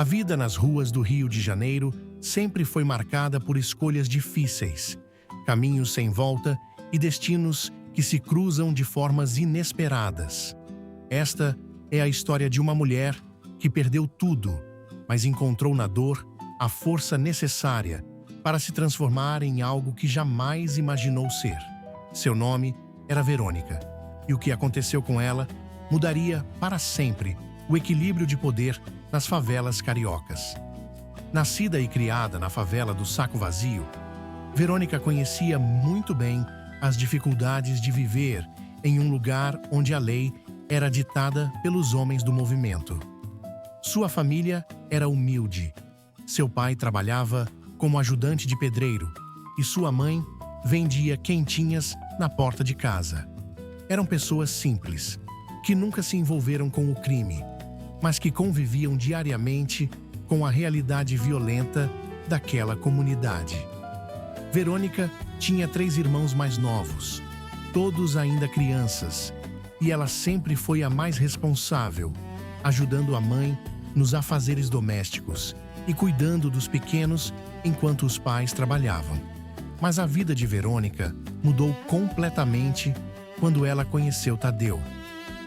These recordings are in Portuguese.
A vida nas ruas do Rio de Janeiro sempre foi marcada por escolhas difíceis, caminhos sem volta e destinos que se cruzam de formas inesperadas. Esta é a história de uma mulher que perdeu tudo, mas encontrou na dor a força necessária para se transformar em algo que jamais imaginou ser. Seu nome era Verônica, e o que aconteceu com ela mudaria para sempre o equilíbrio de poder nas favelas cariocas. Nascida e criada na favela do Saco Vazio, Verônica conhecia muito bem as dificuldades de viver em um lugar onde a lei era ditada pelos homens do movimento. Sua família era humilde. Seu pai trabalhava como ajudante de pedreiro e sua mãe vendia quentinhas na porta de casa. Eram pessoas simples, que nunca se envolveram com o crime, mas que conviviam diariamente com a realidade violenta daquela comunidade. Verônica tinha 3 irmãos mais novos, todos ainda crianças, e ela sempre foi a mais responsável, ajudando a mãe nos afazeres domésticos e cuidando dos pequenos enquanto os pais trabalhavam. Mas a vida de Verônica mudou completamente quando ela conheceu Tadeu.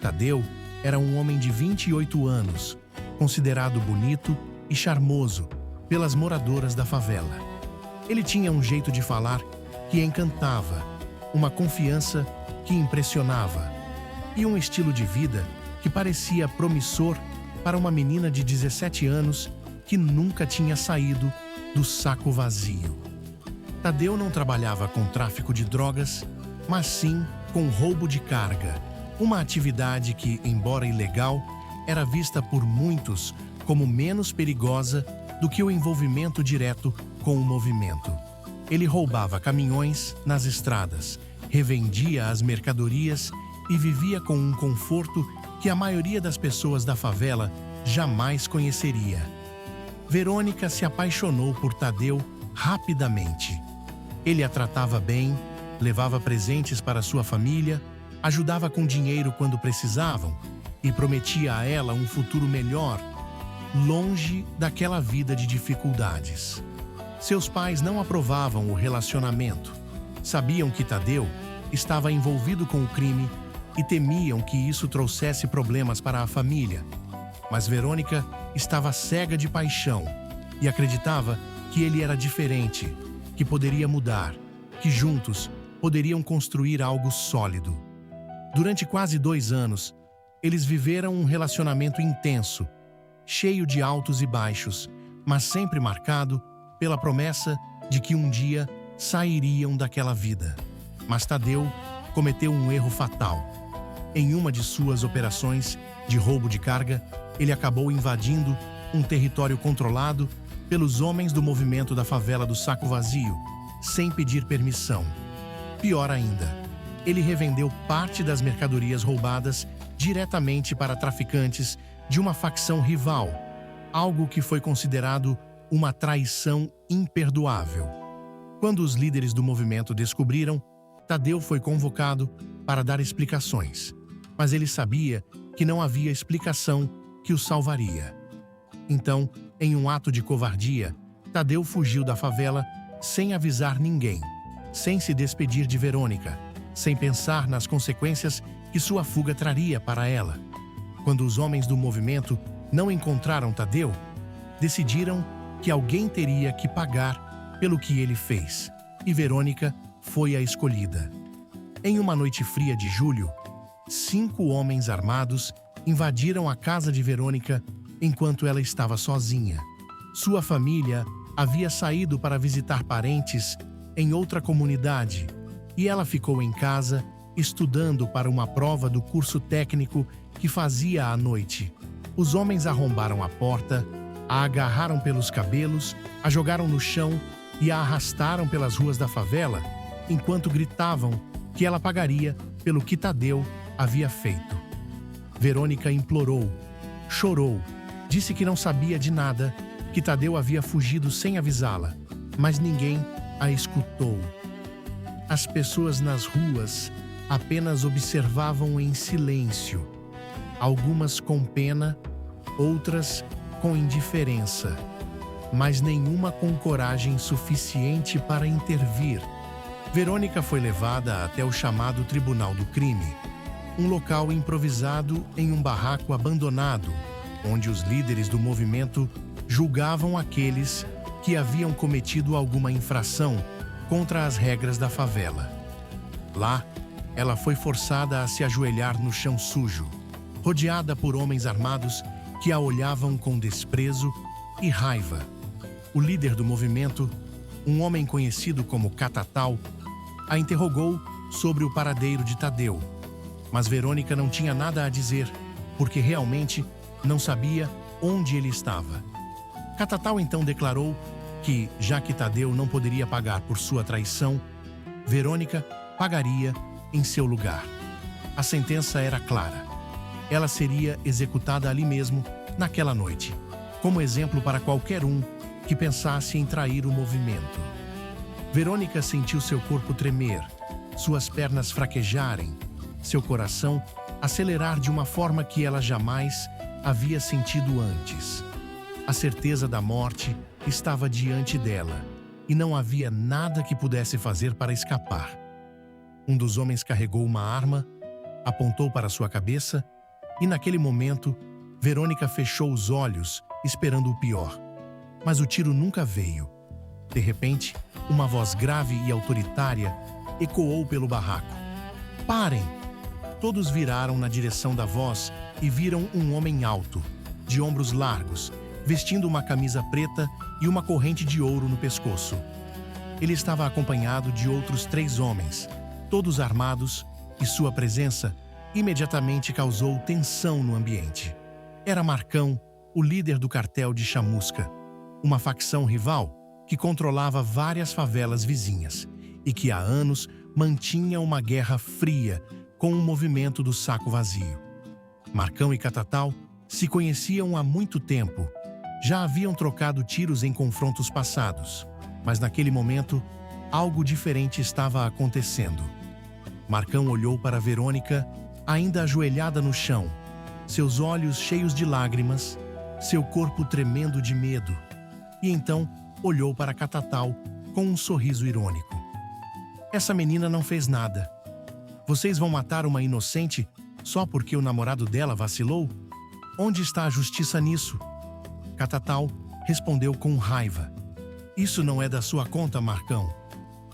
Tadeu era um homem de 28 anos, considerado bonito e charmoso pelas moradoras da favela. Ele tinha um jeito de falar que encantava, uma confiança que impressionava e um estilo de vida que parecia promissor para uma menina de 17 anos que nunca tinha saído do Saco Vazio. Tadeu não trabalhava com tráfico de drogas, mas sim com roubo de carga, uma atividade que, embora ilegal, era vista por muitos como menos perigosa do que o envolvimento direto com o movimento. Ele roubava caminhões nas estradas, revendia as mercadorias e vivia com um conforto que a maioria das pessoas da favela jamais conheceria. Verônica se apaixonou por Tadeu rapidamente. Ele a tratava bem, levava presentes para sua família, ajudava com dinheiro quando precisavam e prometia a ela um futuro melhor, longe daquela vida de dificuldades. Seus pais não aprovavam o relacionamento. Sabiam que Tadeu estava envolvido com o crime e temiam que isso trouxesse problemas para a família. Mas Verônica estava cega de paixão e acreditava que ele era diferente, que poderia mudar, que juntos poderiam construir algo sólido. Durante quase 2 anos, eles viveram um relacionamento intenso, cheio de altos e baixos, mas sempre marcado pela promessa de que um dia sairiam daquela vida. Mas Tadeu cometeu um erro fatal. Em uma de suas operações de roubo de carga, ele acabou invadindo um território controlado pelos homens do movimento da favela do Saco Vazio, sem pedir permissão. Pior ainda, ele revendeu parte das mercadorias roubadas diretamente para traficantes de uma facção rival, algo que foi considerado uma traição imperdoável. Quando os líderes do movimento descobriram, Tadeu foi convocado para dar explicações, mas ele sabia que não havia explicação que o salvaria. Então, em um ato de covardia, Tadeu fugiu da favela sem avisar ninguém, sem se despedir de Verônica, sem pensar nas consequências que sua fuga traria para ela. Quando os homens do movimento não encontraram Tadeu, decidiram que alguém teria que pagar pelo que ele fez, e Verônica foi a escolhida. Em uma noite fria de julho, 5 homens armados invadiram a casa de Verônica enquanto ela estava sozinha. Sua família havia saído para visitar parentes em outra comunidade e ela ficou em casa estudando para uma prova do curso técnico que fazia à noite. Os homens arrombaram a porta, a agarraram pelos cabelos, a jogaram no chão e a arrastaram pelas ruas da favela, enquanto gritavam que ela pagaria pelo que Tadeu havia feito. Verônica implorou, chorou, disse que não sabia de nada, que Tadeu havia fugido sem avisá-la, mas ninguém a escutou. As pessoas nas ruas apenas observavam em silêncio, algumas com pena, outras com indiferença, mas nenhuma com coragem suficiente para intervir. Verônica foi levada até o chamado Tribunal do Crime, um local improvisado em um barraco abandonado, onde os líderes do movimento julgavam aqueles que haviam cometido alguma infração contra as regras da favela. Lá, ela foi forçada a se ajoelhar no chão sujo, rodeada por homens armados que a olhavam com desprezo e raiva. O líder do movimento, um homem conhecido como Catatal, a interrogou sobre o paradeiro de Tadeu, mas Verônica não tinha nada a dizer, porque realmente não sabia onde ele estava. Catatal então declarou que, já que Tadeu não poderia pagar por sua traição, Verônica pagaria em seu lugar. A sentença era clara. Ela seria executada ali mesmo, naquela noite, como exemplo para qualquer um que pensasse em trair o movimento. Verônica sentiu seu corpo tremer, suas pernas fraquejarem, seu coração acelerar de uma forma que ela jamais havia sentido antes. A certeza da morte estava diante dela e não havia nada que pudesse fazer para escapar. Um dos homens carregou uma arma, apontou para sua cabeça e, naquele momento, Verônica fechou os olhos, esperando o pior. Mas o tiro nunca veio. De repente, uma voz grave e autoritária ecoou pelo barraco. "Parem!" Todos viraram na direção da voz e viram um homem alto, de ombros largos, vestindo uma camisa preta e uma corrente de ouro no pescoço. Ele estava acompanhado de outros 3 homens, todos armados, e sua presença imediatamente causou tensão no ambiente. Era Marcão, o líder do cartel de Chamusca, uma facção rival que controlava várias favelas vizinhas e que há anos mantinha uma guerra fria com o movimento do Saco Vazio. Marcão e Catatal se conheciam há muito tempo. Já haviam trocado tiros em confrontos passados, mas naquele momento, algo diferente estava acontecendo. Marcão olhou para Verônica, ainda ajoelhada no chão, seus olhos cheios de lágrimas, seu corpo tremendo de medo, e então olhou para Catatal com um sorriso irônico. "Essa menina não fez nada. Vocês vão matar uma inocente só porque o namorado dela vacilou? Onde está a justiça nisso?" Catatal respondeu com raiva. "Isso não é da sua conta, Marcão.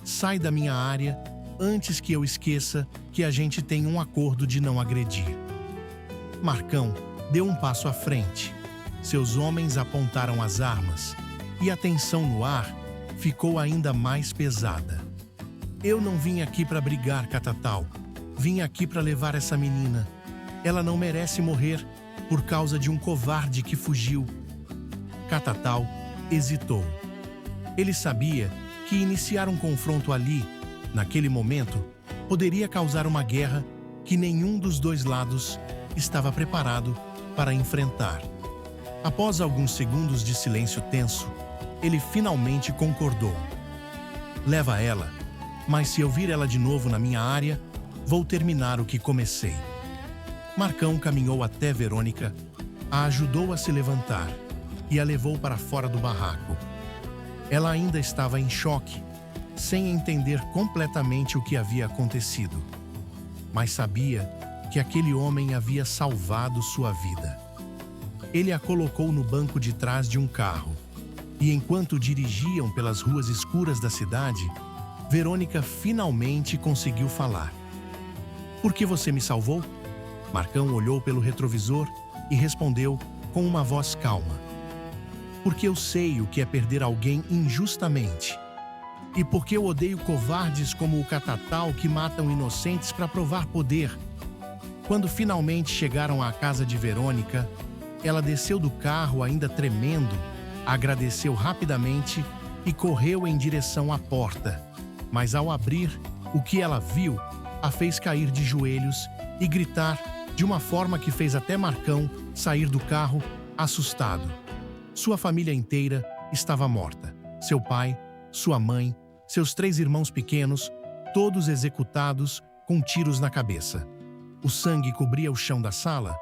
Sai da minha área antes que eu esqueça que a gente tem um acordo de não agredir." Marcão deu um passo à frente. Seus homens apontaram as armas e a tensão no ar ficou ainda mais pesada. "Eu não vim aqui para brigar, Catatal. Vim aqui para levar essa menina. Ela não merece morrer por causa de um covarde que fugiu." Catatal hesitou. Ele sabia que iniciar um confronto ali, naquele momento, poderia causar uma guerra que nenhum dos dois lados estava preparado para enfrentar. Após alguns segundos de silêncio tenso, ele finalmente concordou. "Leva ela, mas se eu vir ela de novo na minha área, vou terminar o que comecei." Marcão caminhou até Verônica, a ajudou a se levantar e a levou para fora do barraco. Ela ainda estava em choque, sem entender completamente o que havia acontecido, mas sabia que aquele homem havia salvado sua vida. Ele a colocou no banco de trás de um carro, e enquanto dirigiam pelas ruas escuras da cidade, Verônica finalmente conseguiu falar. "Por que você me salvou?" Marcão olhou pelo retrovisor e respondeu com uma voz calma. "Porque eu sei o que é perder alguém injustamente. E porque eu odeio covardes como o Catatal que matam inocentes para provar poder." Quando finalmente chegaram à casa de Verônica, ela desceu do carro ainda tremendo, agradeceu rapidamente e correu em direção à porta. Mas ao abrir, o que ela viu a fez cair de joelhos e gritar de uma forma que fez até Marcão sair do carro, assustado. Sua família inteira estava morta. Seu pai, sua mãe, seus 3 irmãos pequenos, todos executados com tiros na cabeça. O sangue cobria o chão da sala,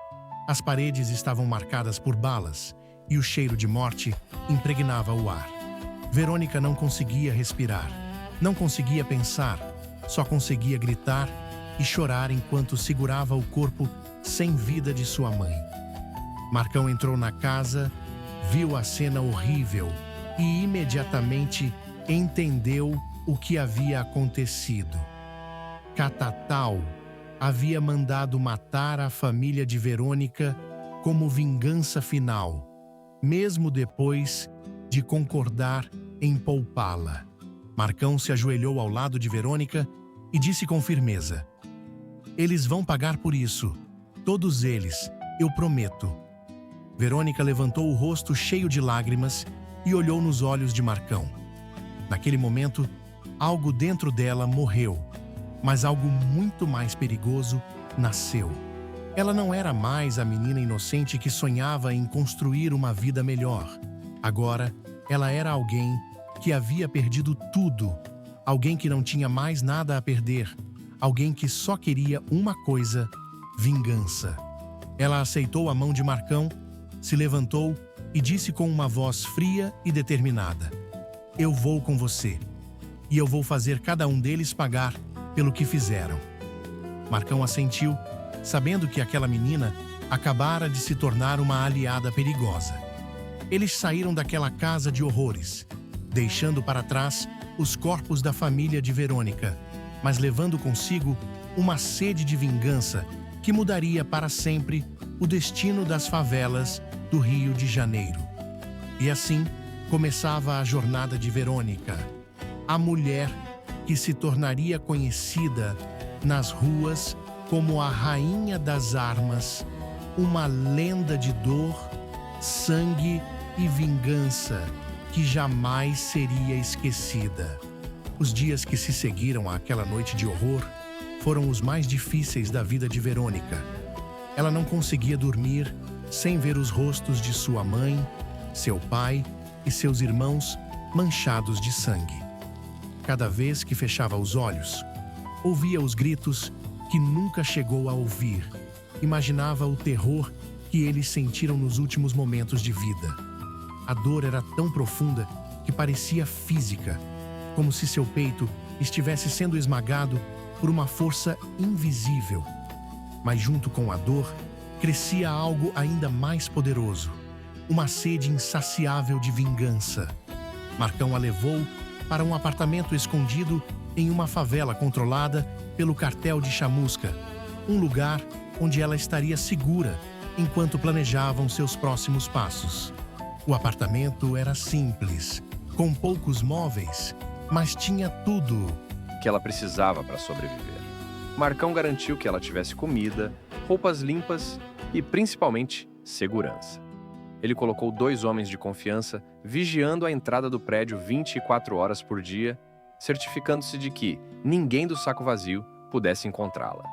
as paredes estavam marcadas por balas, e o cheiro de morte impregnava o ar. Verônica não conseguia respirar, não conseguia pensar, só conseguia gritar e chorar enquanto segurava o corpo sem vida de sua mãe. Marcão entrou na casa, viu a cena horrível e imediatamente entendeu o que havia acontecido. Catatal havia mandado matar a família de Verônica como vingança final, mesmo depois de concordar em poupá-la. Marcão se ajoelhou ao lado de Verônica e disse com firmeza: "Eles vão pagar por isso. Todos eles, eu prometo." Verônica levantou o rosto cheio de lágrimas e olhou nos olhos de Marcão. Naquele momento, algo dentro dela morreu, mas algo muito mais perigoso nasceu. Ela não era mais a menina inocente que sonhava em construir uma vida melhor. Agora, ela era alguém que havia perdido tudo, alguém que não tinha mais nada a perder, alguém que só queria uma coisa: vingança. Ela aceitou a mão de Marcão, se levantou e disse com uma voz fria e determinada: "Eu vou com você, e eu vou fazer cada um deles pagar pelo que fizeram." Marcão assentiu, sabendo que aquela menina acabara de se tornar uma aliada perigosa. Eles saíram daquela casa de horrores, deixando para trás os corpos da família de Verônica, mas levando consigo uma sede de vingança que mudaria para sempre o destino das favelas do Rio de Janeiro. E assim começava a jornada de Verônica, a mulher que se tornaria conhecida nas ruas como a Rainha das Armas, uma lenda de dor, sangue e vingança que jamais seria esquecida. Os dias que se seguiram àquela noite de horror foram os mais difíceis da vida de Verônica. Ela não conseguia dormir sem ver os rostos de sua mãe, seu pai e seus irmãos manchados de sangue. Cada vez que fechava os olhos, ouvia os gritos que nunca chegou a ouvir. Imaginava o terror que eles sentiram nos últimos momentos de vida. A dor era tão profunda que parecia física, como se seu peito estivesse sendo esmagado por uma força invisível. Mas junto com a dor, crescia algo ainda mais poderoso, uma sede insaciável de vingança. Marcão a levou para um apartamento escondido em uma favela controlada pelo cartel de Chamusca, um lugar onde ela estaria segura enquanto planejavam seus próximos passos. O apartamento era simples, com poucos móveis, mas tinha tudo que ela precisava para sobreviver. Marcão garantiu que ela tivesse comida, roupas limpas e, principalmente, segurança. Ele colocou 2 homens de confiança vigiando a entrada do prédio 24 horas por dia, certificando-se de que ninguém do saco vazio pudesse encontrá-la.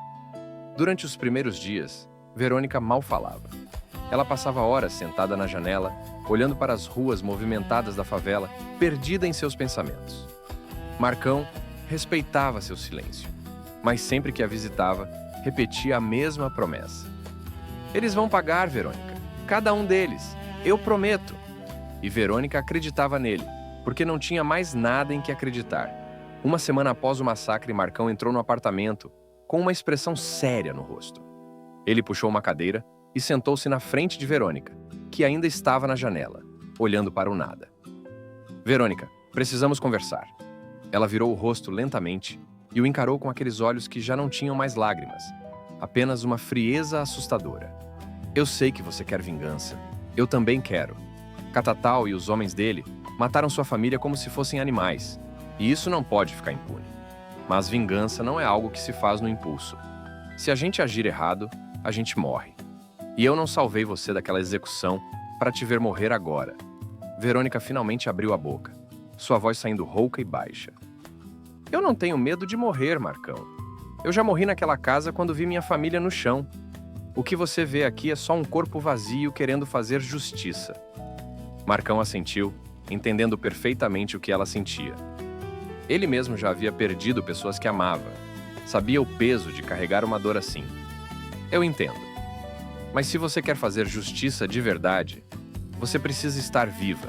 Durante os primeiros dias, Verônica mal falava. Ela passava horas sentada na janela, olhando para as ruas movimentadas da favela, perdida em seus pensamentos. Marcão respeitava seu silêncio, mas sempre que a visitava, repetia a mesma promessa: "Eles vão pagar, Verônica. Cada um deles. Eu prometo." E Verônica acreditava nele, porque não tinha mais nada em que acreditar. Uma semana após o massacre, Marcão entrou no apartamento com uma expressão séria no rosto. Ele puxou uma cadeira e sentou-se na frente de Verônica, que ainda estava na janela, olhando para o nada. "Verônica, precisamos conversar." Ela virou o rosto lentamente e o encarou com aqueles olhos que já não tinham mais lágrimas, apenas uma frieza assustadora. "Eu sei que você quer vingança. Eu também quero. Catatal e os homens dele mataram sua família como se fossem animais, e isso não pode ficar impune. Mas vingança não é algo que se faz no impulso. Se a gente agir errado, a gente morre. E eu não salvei você daquela execução para te ver morrer agora." Verônica finalmente abriu a boca, sua voz saindo rouca e baixa. "Eu não tenho medo de morrer, Marcão. Eu já morri naquela casa quando vi minha família no chão. O que você vê aqui é só um corpo vazio querendo fazer justiça." Marcão assentiu, entendendo perfeitamente o que ela sentia. Ele mesmo já havia perdido pessoas que amava. Sabia o peso de carregar uma dor assim. "Eu entendo. Mas se você quer fazer justiça de verdade, você precisa estar viva.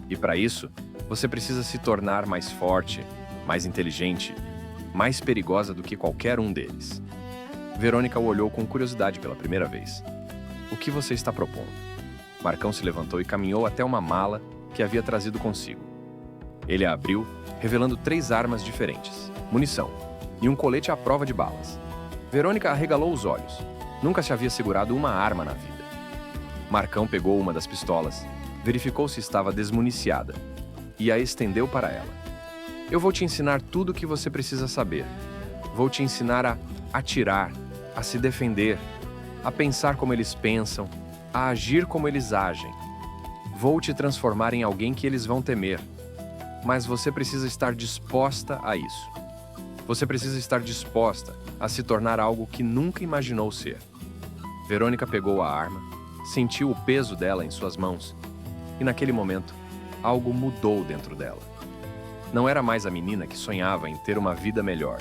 E para isso, você precisa se tornar mais forte, mais inteligente, mais perigosa do que qualquer um deles. Verônica o olhou com curiosidade pela primeira vez. O que você está propondo? Marcão se levantou e caminhou até uma mala que havia trazido consigo. Ele a abriu, revelando 3 armas diferentes, munição e um colete à prova de balas. Verônica arregalou os olhos. Nunca se havia segurado uma arma na vida. Marcão pegou uma das pistolas, verificou se estava desmuniciada e a estendeu para ela. Eu vou te ensinar tudo o que você precisa saber. Vou te ensinar a atirar, a se defender, a pensar como eles pensam, a agir como eles agem. Vou te transformar em alguém que eles vão temer. Mas você precisa estar disposta a isso. Você precisa estar disposta a se tornar algo que nunca imaginou ser. Verônica pegou a arma, sentiu o peso dela em suas mãos, e naquele momento, algo mudou dentro dela. Não era mais a menina que sonhava em ter uma vida melhor.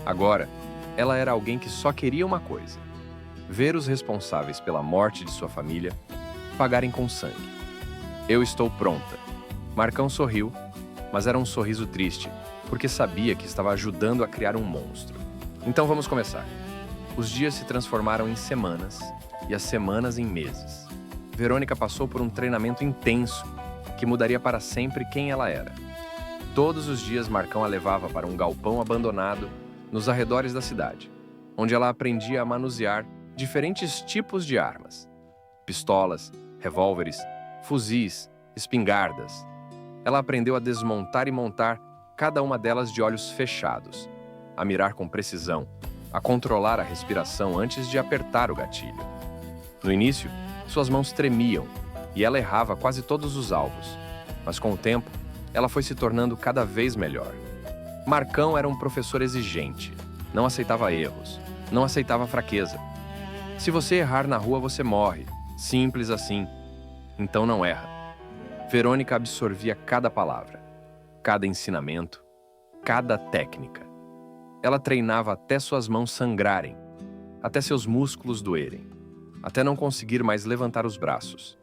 Agora, ela era alguém que só queria uma coisa: ver os responsáveis pela morte de sua família pagarem com sangue. Eu estou pronta. Marcão sorriu, mas era um sorriso triste, porque sabia que estava ajudando a criar um monstro. Então vamos começar. Os dias se transformaram em semanas e as semanas em meses. Verônica passou por um treinamento intenso que mudaria para sempre quem ela era. Todos os dias Marcão a levava para um galpão abandonado nos arredores da cidade, onde ela aprendia a manusear diferentes tipos de armas: pistolas, revólveres, fuzis, espingardas. Ela aprendeu a desmontar e montar cada uma delas de olhos fechados, a mirar com precisão, a controlar a respiração antes de apertar o gatilho. No início, suas mãos tremiam e ela errava quase todos os alvos, mas com o tempo, ela foi se tornando cada vez melhor. Marcão era um professor exigente, não aceitava erros, não aceitava fraqueza. Se você errar na rua, você morre, simples assim. Então não erra. Verônica absorvia cada palavra, cada ensinamento, cada técnica. Ela treinava até suas mãos sangrarem, até seus músculos doerem, até não conseguir mais levantar os braços.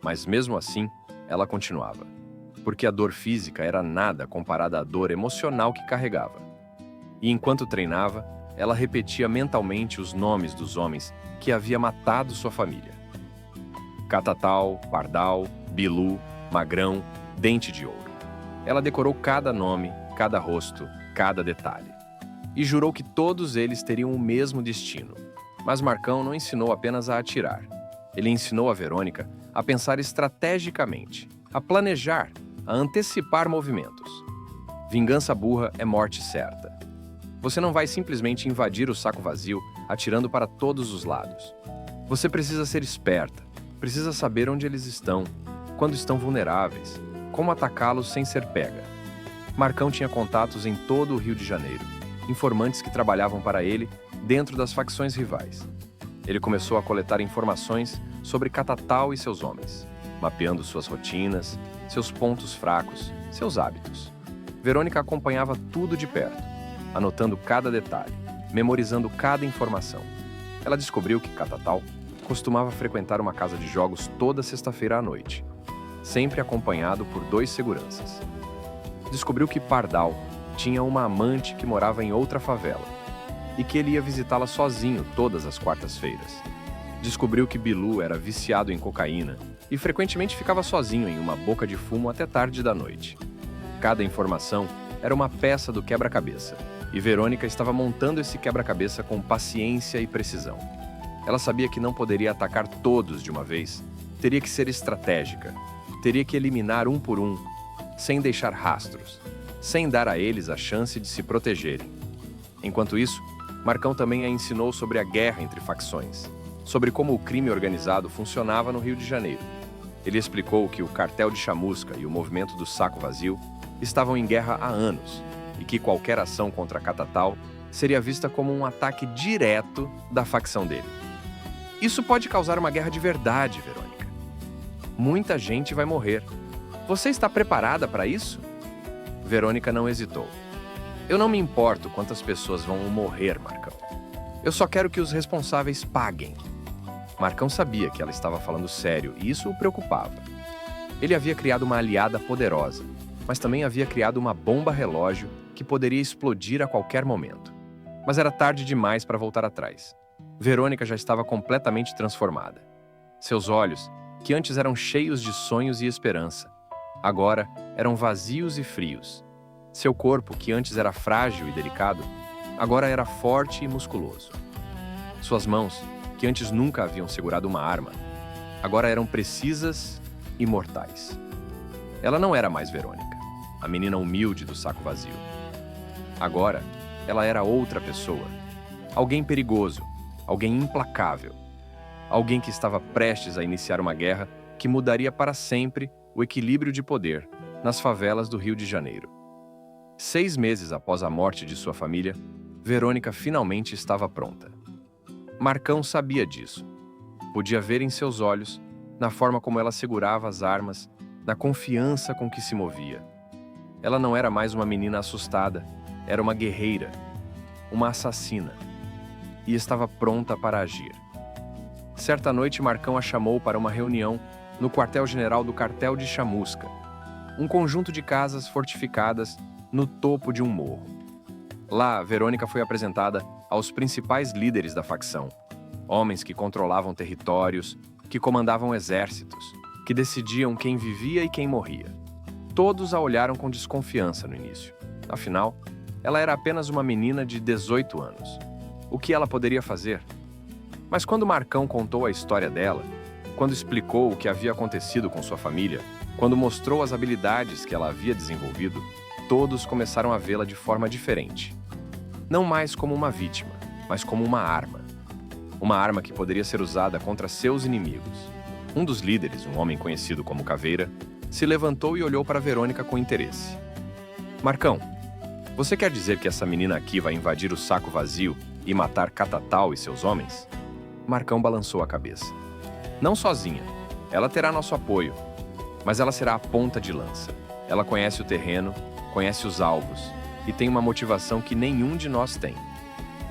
Mas mesmo assim, ela continuava, porque a dor física era nada comparada à dor emocional que carregava. E enquanto treinava, ela repetia mentalmente os nomes dos homens que havia matado sua família: Catatal, Pardal, Bilu, Magrão, Dente de Ouro. Ela decorou cada nome, cada rosto, cada detalhe. E jurou que todos eles teriam o mesmo destino. Mas Marcão não ensinou apenas a atirar. Ele ensinou a Verônica a pensar estrategicamente, a planejar, a antecipar movimentos. Vingança burra é morte certa. Você não vai simplesmente invadir o saco vazio, atirando para todos os lados. Você precisa ser esperta, precisa saber onde eles estão, quando estão vulneráveis, como atacá-los sem ser pega. Marcão tinha contatos em todo o Rio de Janeiro, informantes que trabalhavam para ele dentro das facções rivais. Ele começou a coletar informações sobre Catatal e seus homens, mapeando suas rotinas, seus pontos fracos, seus hábitos. Verônica acompanhava tudo de perto, anotando cada detalhe, memorizando cada informação. Ela descobriu que Catatal costumava frequentar uma casa de jogos toda sexta-feira à noite, sempre acompanhado por 2 seguranças. Descobriu que Pardal tinha uma amante que morava em outra favela e que ele ia visitá-la sozinho todas as quartas-feiras. Descobriu que Bilu era viciado em cocaína e frequentemente ficava sozinho em uma boca de fumo até tarde da noite. Cada informação era uma peça do quebra-cabeça, e Verônica estava montando esse quebra-cabeça com paciência e precisão. Ela sabia que não poderia atacar todos de uma vez, teria que ser estratégica, teria que eliminar um por um, sem deixar rastros, sem dar a eles a chance de se protegerem. Enquanto isso, Marcão também a ensinou sobre a guerra entre facções, sobre como o crime organizado funcionava no Rio de Janeiro. Ele explicou que o cartel de Chamusca e o movimento do Saco Vazio estavam em guerra há anos e que qualquer ação contra Catatal seria vista como um ataque direto da facção dele. Isso pode causar uma guerra de verdade, Verônica. Muita gente vai morrer. Você está preparada para isso? Verônica não hesitou. Eu não me importo quantas pessoas vão morrer, Marcão. Eu só quero que os responsáveis paguem. Marcão sabia que ela estava falando sério e isso o preocupava. Ele havia criado uma aliada poderosa, mas também havia criado uma bomba relógio que poderia explodir a qualquer momento. Mas era tarde demais para voltar atrás. Verônica já estava completamente transformada. Seus olhos, que antes eram cheios de sonhos e esperança, agora eram vazios e frios. Seu corpo, que antes era frágil e delicado, agora era forte e musculoso. Suas mãos, que antes nunca haviam segurado uma arma, agora eram precisas e mortais. Ela não era mais Verônica, a menina humilde do saco vazio. Agora, ela era outra pessoa. Alguém perigoso, alguém implacável. Alguém que estava prestes a iniciar uma guerra que mudaria para sempre o equilíbrio de poder nas favelas do Rio de Janeiro. 6 meses após a morte de sua família, Verônica finalmente estava pronta. Marcão sabia disso. Podia ver em seus olhos, na forma como ela segurava as armas, na confiança com que se movia. Ela não era mais uma menina assustada, era uma guerreira, uma assassina, e estava pronta para agir. Certa noite, Marcão a chamou para uma reunião no quartel-general do Cartel de Chamusca, um conjunto de casas fortificadas no topo de um morro. Lá, Verônica foi apresentada aos principais líderes da facção, homens que controlavam territórios, que comandavam exércitos, que decidiam quem vivia e quem morria. Todos a olharam com desconfiança no início. Afinal, ela era apenas uma menina de 18 anos. O que ela poderia fazer? Mas quando Marcão contou a história dela, quando explicou o que havia acontecido com sua família, quando mostrou as habilidades que ela havia desenvolvido, todos começaram a vê-la de forma diferente. Não mais como uma vítima, mas como uma arma. Uma arma que poderia ser usada contra seus inimigos. Um dos líderes, um homem conhecido como Caveira, se levantou e olhou para Verônica com interesse. Marcão, você quer dizer que essa menina aqui vai invadir o saco vazio e matar Catatal e seus homens? Marcão balançou a cabeça. Não sozinha. Ela terá nosso apoio. Mas ela será a ponta de lança. Ela conhece o terreno, conhece os alvos e tem uma motivação que nenhum de nós tem.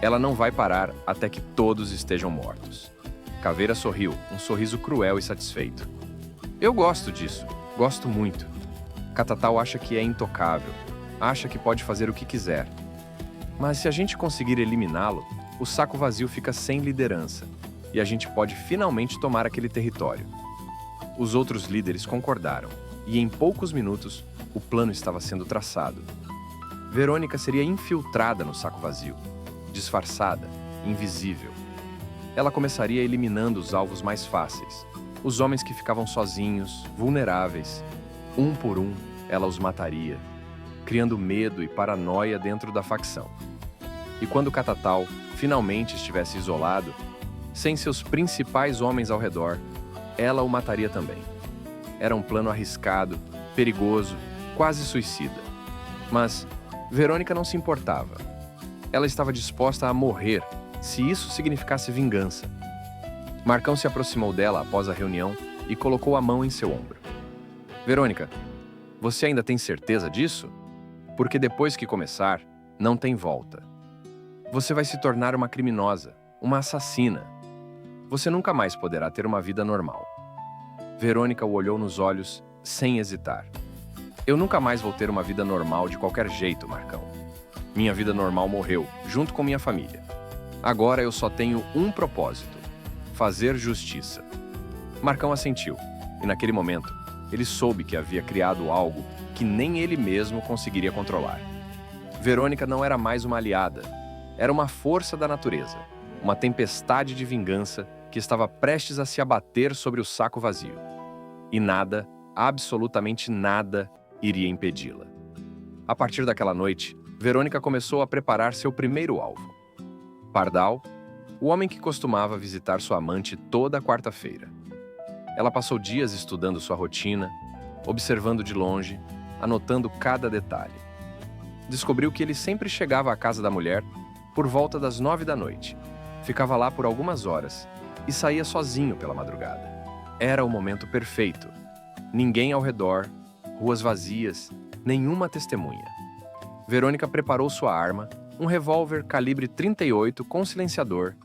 Ela não vai parar até que todos estejam mortos. Caveira sorriu, um sorriso cruel e satisfeito. Eu gosto disso. Gosto muito. Catatal acha que é intocável. Acha que pode fazer o que quiser. Mas se a gente conseguir eliminá-lo, o saco vazio fica sem liderança e a gente pode finalmente tomar aquele território. Os outros líderes concordaram e em poucos minutos o plano estava sendo traçado. Verônica seria infiltrada no saco vazio, disfarçada, invisível. Ela começaria eliminando os alvos mais fáceis, os homens que ficavam sozinhos, vulneráveis. Um por um, ela os mataria, criando medo e paranoia dentro da facção. E quando Catatal finalmente estivesse isolado, sem seus principais homens ao redor, ela o mataria também. Era um plano arriscado, perigoso, quase suicida. Mas Verônica não se importava. Ela estava disposta a morrer se isso significasse vingança. Marcão se aproximou dela após a reunião e colocou a mão em seu ombro. Verônica, você ainda tem certeza disso? Porque depois que começar, não tem volta. Você vai se tornar uma criminosa, uma assassina. Você nunca mais poderá ter uma vida normal. Verônica o olhou nos olhos, sem hesitar. Eu nunca mais vou ter uma vida normal de qualquer jeito, Marcão. Minha vida normal morreu, junto com minha família. Agora eu só tenho um propósito: fazer justiça. Marcão assentiu, e naquele momento, ele soube que havia criado algo que nem ele mesmo conseguiria controlar. Verônica não era mais uma aliada, era uma força da natureza, uma tempestade de vingança que estava prestes a se abater sobre o saco vazio. E nada, absolutamente nada, iria impedi-la. A partir daquela noite, Verônica começou a preparar seu primeiro alvo. Pardal, o homem que costumava visitar sua amante toda quarta-feira. Ela passou dias estudando sua rotina, observando de longe, anotando cada detalhe. Descobriu que ele sempre chegava à casa da mulher por volta das 9 da noite, ficava lá por algumas horas e saía sozinho pela madrugada. Era o momento perfeito. Ninguém ao redor, ruas vazias, nenhuma testemunha. Verônica preparou sua arma, um revólver calibre 38 com silenciador,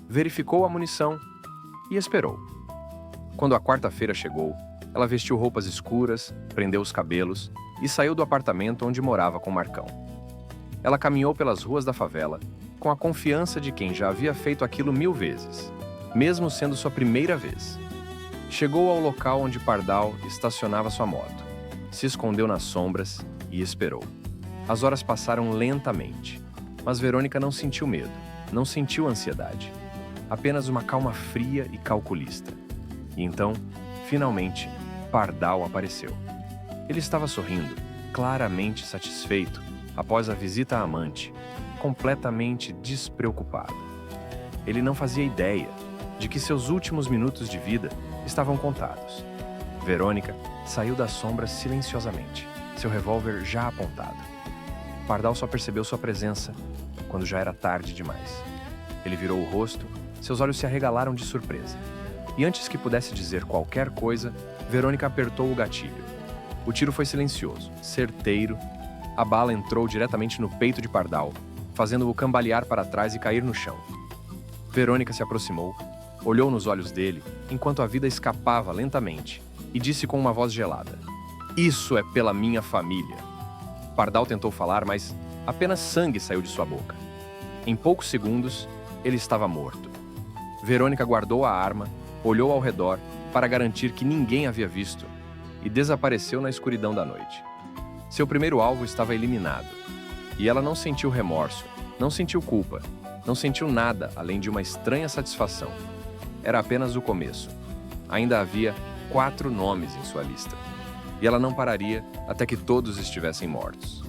verificou a munição e esperou. Quando a quarta-feira chegou, ela vestiu roupas escuras, prendeu os cabelos e saiu do apartamento onde morava com Marcão. Ela caminhou pelas ruas da favela com a confiança de quem já havia feito aquilo 1000 vezes, mesmo sendo sua primeira vez. Chegou ao local onde Pardal estacionava sua moto, se escondeu nas sombras e esperou. As horas passaram lentamente, mas Verônica não sentiu medo, não sentiu ansiedade, apenas uma calma fria e calculista. E então, finalmente, Pardal apareceu. Ele estava sorrindo, claramente satisfeito, após a visita à amante, completamente despreocupado. Ele não fazia ideia de que seus últimos minutos de vida estavam contados. Verônica saiu das sombras silenciosamente, seu revólver já apontado. Pardal só percebeu sua presença quando já era tarde demais. Ele virou o rosto, seus olhos se arregalaram de surpresa. E antes que pudesse dizer qualquer coisa, Verônica apertou o gatilho. O tiro foi silencioso, certeiro. A bala entrou diretamente no peito de Pardal, fazendo-o cambalear para trás e cair no chão. Verônica se aproximou, olhou nos olhos dele, enquanto a vida escapava lentamente, e disse com uma voz gelada: "Isso é pela minha família." Pardal tentou falar, mas apenas sangue saiu de sua boca. Em poucos segundos, ele estava morto. Verônica guardou a arma, olhou ao redor para garantir que ninguém havia visto e desapareceu na escuridão da noite. Seu primeiro alvo estava eliminado, e ela não sentiu remorso, não sentiu culpa, não sentiu nada além de uma estranha satisfação. Era apenas o começo. Ainda havia 4 nomes em sua lista, e ela não pararia até que todos estivessem mortos.